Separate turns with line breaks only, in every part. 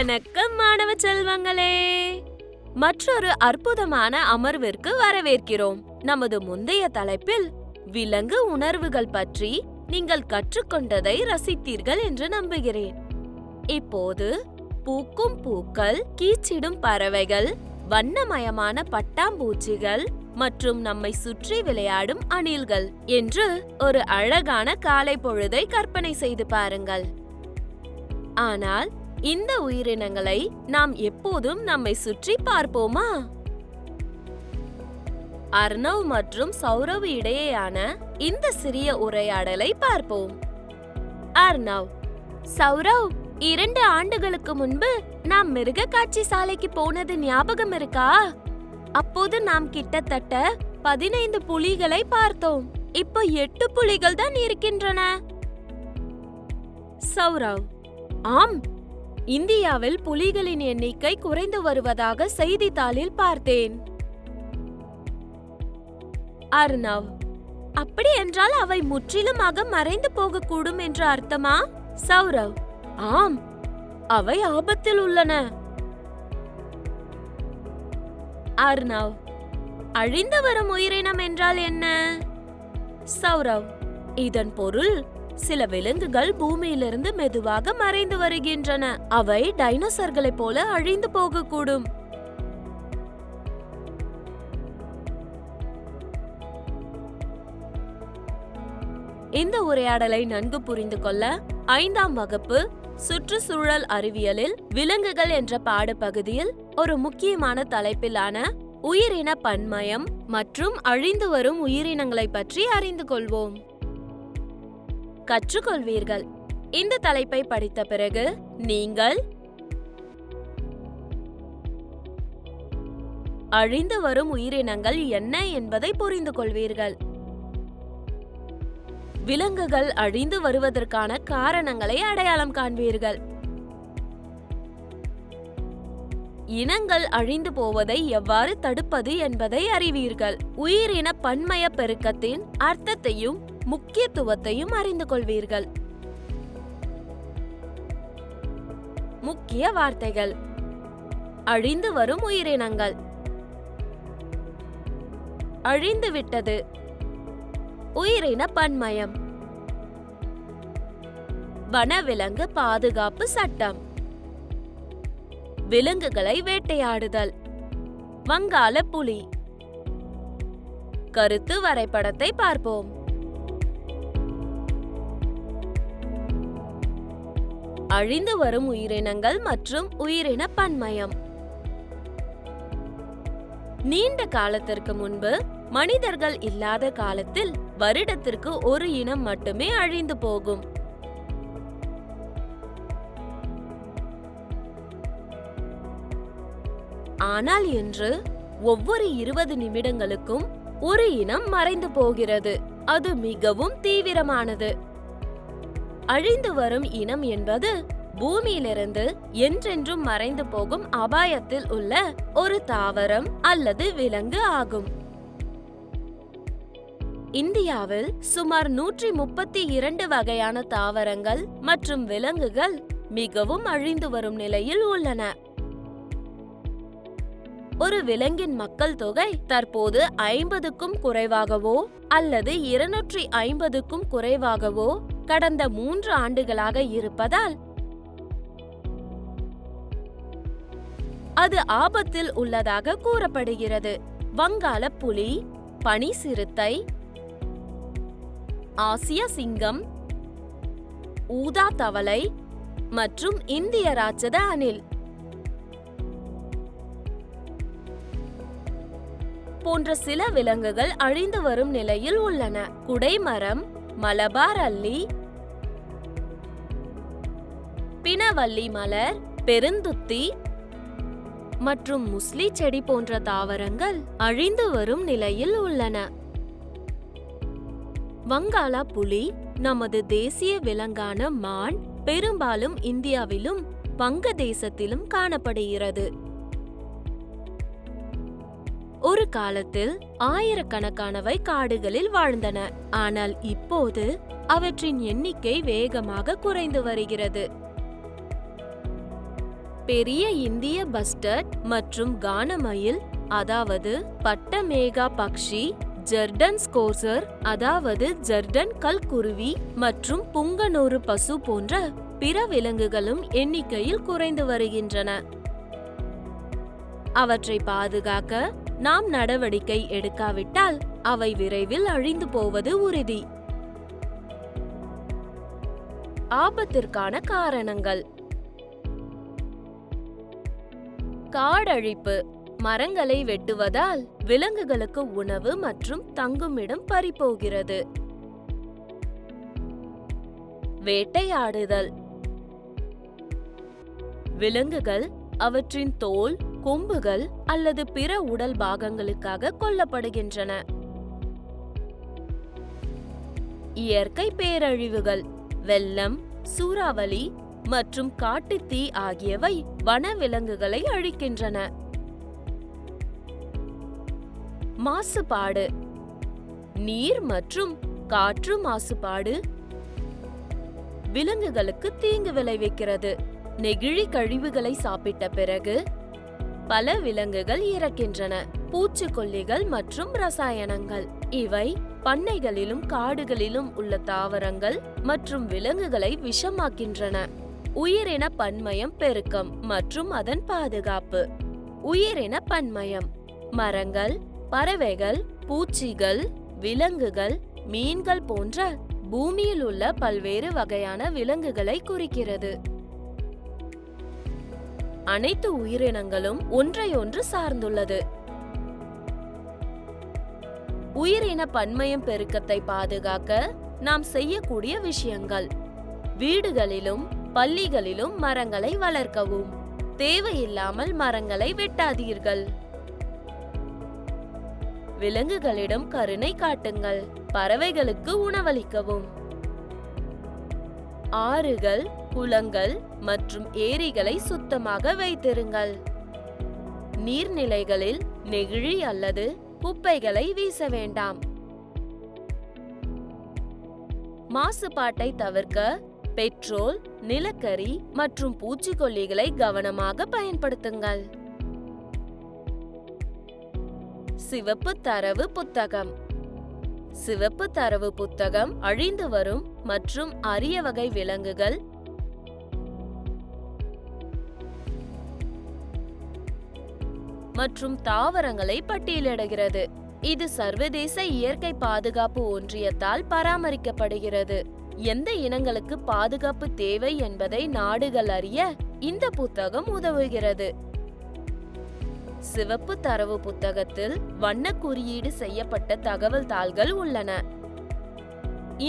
வணக்கம் மாணவ செல்வங்களே, மற்றொரு அற்புதமான அமர்விற்கு வரவேற்கிறோம். நமது முந்தைய தலைப்பில் விலங்கு உணர்வுகள் பற்றி நீங்கள் கற்றுக்கொண்டதை ரசித்தீர்கள் என்று நம்புகிறேன். இப்போது பூக்கும் பூக்கள், கீச்சிடும் பறவைகள், வண்ணமயமான பட்டாம்பூச்சிகள் மற்றும் நம்மை சுற்றி விளையாடும் அணில்கள் என்று ஒரு அழகான காலை பொழுதை கற்பனை செய்து பாருங்கள். ஆனால் இந்த உயிரினங்களை நாம் எப்போதும் நம்மை சுற்றி பார்ப்போமா? அர்ணவ் மற்றும் சௌரவ் இடையேயான இந்த சிறிய உரையாடலை பார்ப்போம். அர்ணவ்: சௌரவ், 2 ஆண்டுகளுக்கு முன்பு நாம் மிருக காட்சி சாலைக்கு போனது ஞாபகம் இருக்கா? அப்போது நாம் கிட்டத்தட்ட 15 புலிகளை பார்த்தோம். இப்போ 8 புலிகள் தான் இருக்கின்றன. சௌரவ்: ஆம், இந்தியாவில் புலிகளின் எண்ணிக்கை குறைந்து வருவதாக செய்தித்தாளில் பார்த்தேன். அர்ணவ்: அப்படி என்றால் அவை முற்றிலுமாக மறைந்து போகக்கூடும் என்று அர்த்தமா? சௌரவ்: ஆம், அவை ஆபத்தில் உள்ளன. அர்ணவ்: அழிந்து வரும் உயிரினம் என்றால் என்ன? சௌரவ்: இதன் பொருள் சில விலங்குகள் பூமியிலிருந்து மெதுவாக மறைந்து வருகின்றன. அவை டைனோசர்களைப் போல அழிந்து போகக்கூடும். இந்த உரையாடலை நன்கு புரிந்து கொள்ள 5ஆம் வகுப்பு சுற்றுச்சூழல் அறிவியலில் விலங்குகள் என்ற பாடப்பகுதியில் ஒரு முக்கியமான தலைப்பிலான உயிரின பன்மயம் மற்றும் அழிந்து வரும் உயிரினங்களை பற்றி அறிந்து கொள்வோம். கற்றுக்கொள்வீர்கள். இந்த தலைப்பை படித்த பிறகு நீங்கள் அழிந்து வரும் உயிரினங்கள் என்ன என்பதை புரிந்து கொள்வீர்கள். விலங்குகள் அழிந்து வருவதற்கான காரணங்களை அடையாளம் காண்பீர்கள். இனங்கள் அழிந்து போவதை எவ்வாறு தடுப்பது என்பதை அறிவீர்கள். உயிரின பன்மய பெருக்கத்தின் அர்த்தத்தையும் முக்கியத்துவத்தையும் அறிந்து கொள்வீர்கள். முக்கிய வார்த்தைகள்: அழிந்து வரும் உயிரினங்கள், அழிந்து விட்டது, உயிரின பன்மயம், வனவிலங்கு பாதுகாப்பு சட்டம், விலங்குகளை வேட்டையாடுதல், வங்காள புலி. கருத்து வரைபடத்தை பார்ப்போம். அழிந்து வரும் உயிரினங்கள் மற்றும் உயிரின பன்மயம். நீண்ட காலத்திற்கு முன்பு, மனிதர்கள் இல்லாத காலத்தில் வருடத்திற்கு ஒரு இனம் மட்டுமே அழிந்து போகும். ஆனால் இன்று ஒவ்வொரு 20 நிமிடங்களுக்கும் ஒரு இனம் மறைந்து போகிறது. அது மிகவும் தீவிரமானது. அழிந்து வரும் இனம் என்பது பூமியிலிருந்து என்றென்றும் மறைந்து போகும் அபாயத்தில் உள்ள ஒரு தாவரம் அல்லது விலங்கு ஆகும். இந்தியாவில் சுமார் 132 வகையான தாவரங்கள் மற்றும் விலங்குகள் மிகவும் அழிந்து வரும் நிலையில் உள்ளன. ஒரு விலங்கின் மக்கள் தொகை தற்போது 50க்கும் குறைவாகவோ அல்லது 250க்கும் குறைவாகவோ கடந்த 3 ஆண்டுகளாக இருப்பதால் அது ஆபத்தில் உள்ளதாக கூறப்படுகிறது. வங்காள புலி, பனி சிறுத்தை, ஆசிய சிங்கம், ஊதா தவளை மற்றும் இந்திய ராட்சத அணில் போன்ற சில விலங்குகள் அழிந்து வரும் நிலையில் உள்ளன. குடைமரம், மலபார் அல்லி, பிணவல்லி மலர், பெருந்துத்தி மற்றும் முஸ்லி செடி போன்ற தாவரங்கள் அழிந்து வரும் நிலையில் உள்ளன. வங்காள புலி நமது தேசிய விலங்கான மான் பெரும்பாலும் இந்தியாவிலும் வங்கதேசத்திலும் காணப்படுகிறது. ஒரு காலத்தில் ஆயிரக்கணக்கானவை காடுகளில் வாழ்ந்தன. ஆனால் இப்போது அவற்றின் எண்ணிக்கை வேகமாக குறைந்து வருகிறது. பெரிய இந்திய பஸ்டர்ட் மற்றும் கானமயில் அதாவது பட்டமேகா பக்ஷி, ஜர்டன் ஸ்கோர்சர் அதாவது ஜர்டன் கல்குருவி மற்றும் புங்கனூறு பசு போன்ற பிற விலங்குகளும் எண்ணிக்கையில் குறைந்து வருகின்றன. அவற்றை பாதுகாக்க நாம் நடவடிக்கை எடுக்காவிட்டால் அவை விரைவில் அழிந்து போவது உறுதி. ஆபத்திற்கான காரணங்கள்: காடழிப்பு. மரங்களை வெட்டுவதால் விலங்குகளுக்கு உணவு மற்றும் தங்குமிடம் பறிபோகிறது. வேட்டையாடுதல். விலங்குகள் அவற்றின் தோல், கொம்புகள் அல்லது பிற உடல் பாகங்களுக்காக கொல்லப்படுகின்றன. இயற்கை பேரழிவுகள். வெள்ளம், சூறாவளி மற்றும் காட்டுத்தீ ஆகியவை வனவிலங்குகளை அழிக்கின்றன. மாசுபாடு. நீர் மற்றும் காற்று மாசுபாடு விலங்குகளுக்கு தீங்கு விளைவிக்கிறது. நெகிழி கழிவுகளை சாப்பிட்ட பிறகு பல விலங்குகள் இறக்கின்றன. பூச்சிக்கொல்லிகள் மற்றும் ரசாயனங்கள். இவை பண்ணைகளிலும் காடுகளிலும் உள்ள தாவரங்கள் மற்றும் விலங்குகளை விஷமாக்கின்றன. உயிரின பன்மயம் பெருக்கம் மற்றும் அதன் பாதுகாப்பு. உயிரின பன்மயம் மரங்கள், பறவைகள், பூச்சிகள், விலங்குகள், மீன்கள் போன்ற பூமியில் உள்ள பல்வேறு வகையான விலங்குகளை குறிக்கிறது. அனைத்து உயிரினங்களும் ஒன்றையொன்று சார்ந்துள்ளது. உயிரின பன்மயம் பெருக்கத்தை பாதுகாக்க நாம் செய்யக்கூடிய விஷயங்கள்: வீடுகளிலும் பள்ளிகளிலும் மரங்களை வளர்க்கவும். தேவையில்லாமல் மரங்களை வெட்டாதீர்கள். விலங்குகளிடம் கருணை காட்டுங்கள். பறவைகளுக்கு உணவளிக்கவும். ஆறுகள், குளங்கள் மற்றும் ஏரிகளை சுத்தமாக வைத்திருங்கள். நீர்நிலைகளில் நெகிழி அல்லது குப்பைகளை வீச வேண்டாம். மாசுபாட்டை தவிர்க்க பெட்ரோல், நிலக்கரி மற்றும் பூச்சிக்கொல்லிகளை கவனமாக பயன்படுத்துங்கள். சிவப்பு தரவு புத்தகம். சிவப்பு தரவு புத்தகம் அழிந்து வரும் மற்றும் அரிய வகை விலங்குகள் மற்றும் தாவரங்களை பட்டியலிடுகிறது. இது சர்வதேச இயற்கை பாதுகாப்பு ஒன்றியத்தால் பராமரிக்கப்படுகிறது. எந்த இனங்களுக்கு பாதுகாப்பு தேவை என்பதை நாடுகள் அறிய இந்த புத்தகம் உதவுகிறது. சிவப்பு தரவு புத்தகத்தில் வண்ண குறியீடு செய்யப்பட்ட தகவல் தாள்கள் உள்ளன.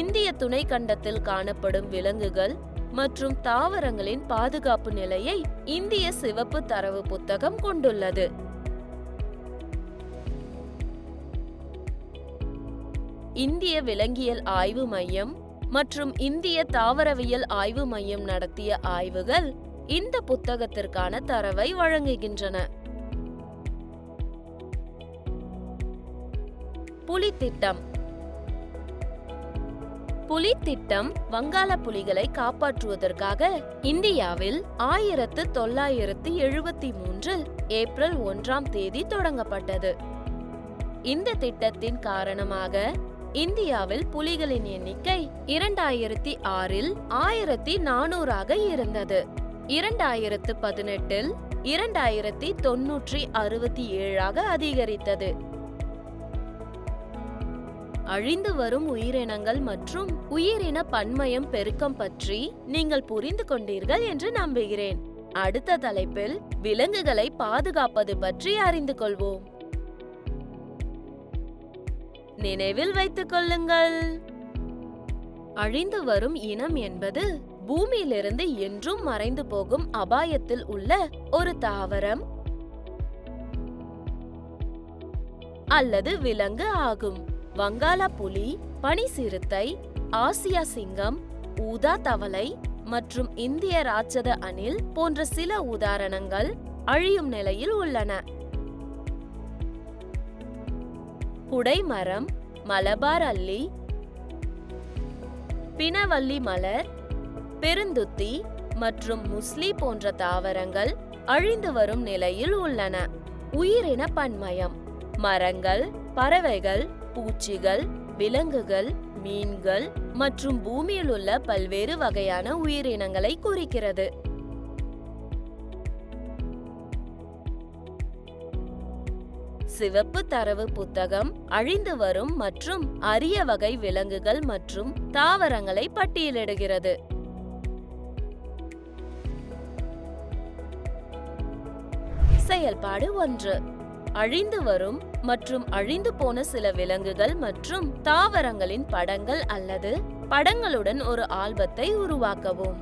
இந்திய துணைக்கண்டத்தில் காணப்படும் விலங்குகள் மற்றும் தாவரங்களின் பாதுகாப்பு நிலையை இந்திய சிவப்பு தரவு புத்தகம் கொண்டுள்ளது. இந்திய விலங்கியல் ஆய்வு மையம் மற்றும் இந்திய தாவரவியல் ஆய்வு மையம் நடத்திய ஆய்வுகள் இந்த புத்தகத்திற்கான தரவை வழங்குகின்றன. புலி திட்டம். புலி திட்டம் வங்காள புலிகளை காப்பாற்றுவதற்காக இந்தியாவில் 1973 ஏப்ரல் 1 தொடங்கப்பட்டது. இந்த திட்டத்தின் காரணமாக இந்தியாவில் புலிகளின் எண்ணிக்கை 2006 1400 இருந்தது. 2018 2967 அதிகரித்தது. அழிந்து வரும் உயிரினங்கள் மற்றும் உயிரின பன்மயம் பெருக்கம் பற்றி நீங்கள் புரிந்து கொண்டீர்கள் என்று நம்புகிறேன். அடுத்த தலைப்பில் விலங்குகளை பாதுகாப்பது பற்றி அறிந்து கொள்வோம். நினைவில் வைத்துக் கொள்ளுங்கள், அழிந்து வரும் இனம் என்பது பூமியிலிருந்து என்றும் மறைந்து போகும் அபாயத்தில் உள்ள ஒரு தாவரம் அல்லது விலங்கு ஆகும். வங்காள புலி, பனி சிறுத்தை, ஆசியா சிங்கம், ஊதா தவளை மற்றும் இந்திய ராட்சத அணில் போன்ற சில உதாரணங்கள் அழியும் நிலையில் உள்ளன. குடைமரம், மலபார் அல்லி, பிணவல்லி மலர், பெருந்துத்தி மற்றும் முஸ்லி போன்ற தாவரங்கள் அழிந்து வரும் நிலையில் உள்ளன. உயிரின பன்மயம் மரங்கள், பறவைகள், பூச்சிகள், விலங்குகள், மீன்கள் மற்றும் பூமியில் உள்ள பல்வேறு வகையான உயிரினங்களை குறிக்கிறது. சிவப்பு தரவு புத்தகம் அழிந்து வரும் மற்றும் அரிய வகை விலங்குகள் மற்றும் தாவரங்களை பட்டியலிடுகிறது. செயல்பாடு 1. அழிந்து வரும் மற்றும் அழிந்து போன சில விலங்குகள் மற்றும் தாவரங்களின் படங்கள் அல்லது படங்களுடன் ஒரு ஆல்பத்தை உருவாக்கவும்.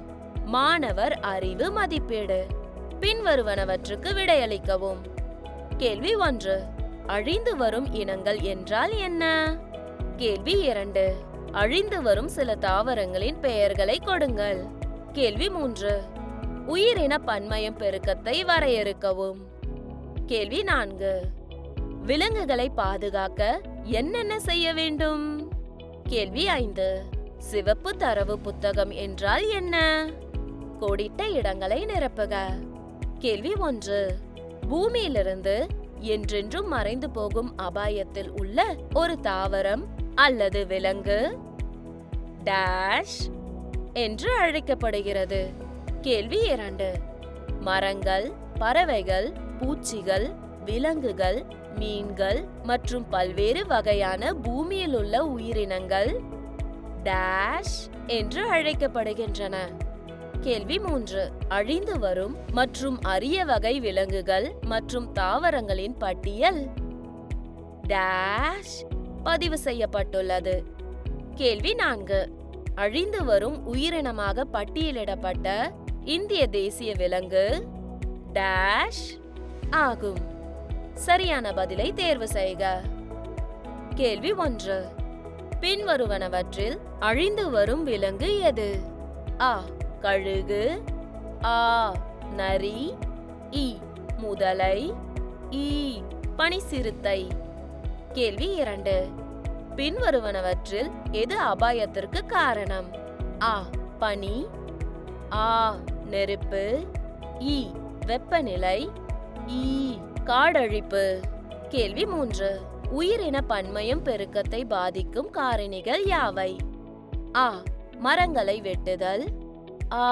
மாணவர் அறிவு மதிப்பீடு. பின்வருவனவற்றுக்கு விடையளிக்கவும். கேள்வி 1. அழிந்து வரும் இனங்கள் என்றால் என்ன? கேள்வி 2. அழிந்து வரும் சில தாவரங்களின் பெயர்களை கொடுங்கள். கேள்வி 3. உயிரின பன்மயம் பெருக்கத்தை வரையறுக்கவும். கேள்வி 4. விலங்குகளை பாதுகாக்க என்னென்ன செய்ய வேண்டும்? கேள்வி 5. சிவப்பு தரவு புத்தகம் என்றால் என்ன? கோடிட்ட இடங்களை நிரப்புக. கேள்வி 1. பூமியிலிருந்து என்றென்றும் மறைந்து போகும் அபாயத்தில் உள்ள ஒரு தாவரம் அல்லது விலங்கு டேஷ் என்று அழைக்கப்படுகிறது. கேள்வி 2. மரங்கள், பறவைகள், பூச்சிகள், விலங்குகள், மீன்கள் மற்றும் பல்வேறு வகையான பூமியில் உள்ள உயிரினங்கள் டேஷ் என்று அழைக்கப்படுகின்றன. கேள்வி 3. அழிந்து வரும் மற்றும் அரிய வகை விலங்குகள் மற்றும் தாவரங்களின் பட்டியல் டேஷ் பதிவு செய்யப்பட்டுள்ளது. கேள்வி 4. அழிந்து வரும் உயிரினமாக பட்டியலிடப்பட்ட இந்திய தேசிய விலங்கு டேஷ் ஆகும். சரியான பதிலை தேர்வு செய்க. கேள்வி 1. பின்வருவனவற்றில் அழிந்து வரும் விலங்கு எது? அ. கழுகு, ஆ. நரி, இ. முதலை, ஈ. பனிச்சிறுத்தை. கேள்வி 2. பின்வருவனவற்றில் எது அபாயத்திற்கு காரணம்? அ. பனி, ஆ. நெருப்பு, இ. வெப்பநிலை, ஈ. காடழிப்பு. கேள்வி 3. உயிரின பன்மயம் பெருக்கத்தை பாதிக்கும் காரணிகள் யாவை? அ. மரங்களை வெட்டுதல், ஆ.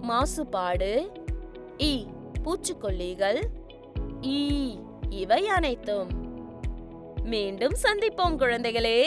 மாசுபாடு, இ. பூச்சிக்கொல்லிகள், ஈ. இவை அனைத்தும். மீண்டும் சந்திப்போம் குழந்தைகளே.